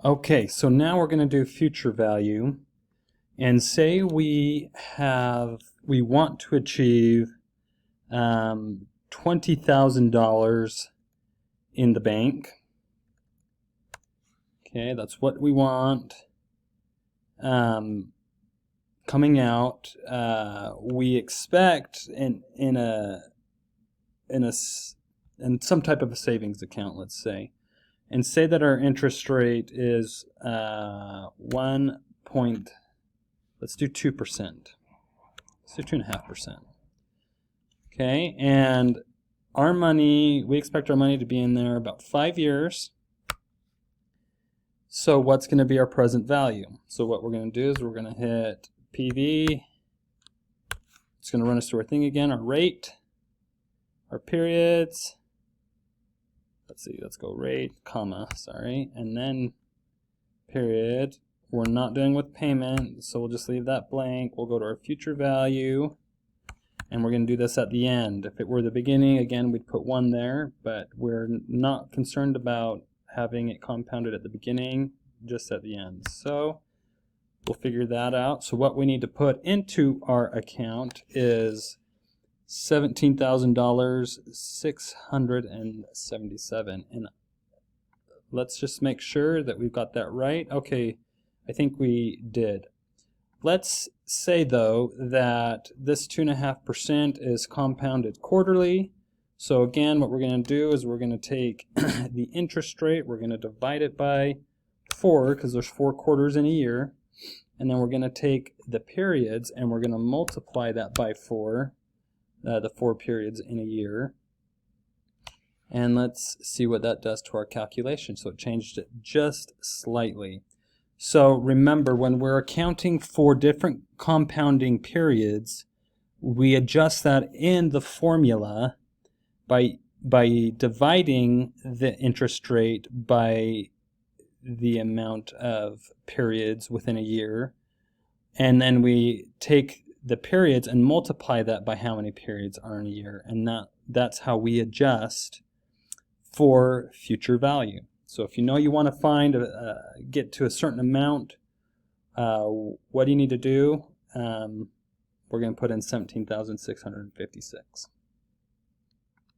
Okay, so now we're going to do future value, and say we want to achieve $20,000 in the bank. Okay, that's what we want. Coming out, we expect in some type of a savings account, let's say. And say that our interest rate is let's do 2%. Let's do 2.5%. Okay, and our money, we expect our money to be in there about 5 years. So what's going to be our present value? So what we're going to do is we're going to hit PV. It's going to run us through our thing again, our rate, our periods. Let's see, let's go rate, comma, sorry, and then period. We're not dealing with payment, so we'll just leave that blank. We'll go to our future value, and we're going to do this at the end. If it were the beginning, again, we'd put 1 there, but we're not concerned about having it compounded at the beginning, just at the end. So we'll figure that out. So what we need to put into our account is $17,677, and let's just make sure that we've got that right. Okay, I think we did. Let's say though that this 2.5% is compounded quarterly. So again, what we're going to do is we're going to take the interest rate, we're going to divide it by 4 because there's 4 quarters in a year, and then we're going to take the periods and we're going to multiply that by 4. The 4 periods in a year, and let's see what that does to our calculation. So it changed it just slightly. So remember, when we're accounting for different compounding periods, we adjust that in the formula by dividing the interest rate by the amount of periods within a year, and then we take the periods and multiply that by how many periods are in a year, and that's how we adjust for future value. So if you know you want to find get to a certain amount, what do you need to do? We're going to put in 17,656.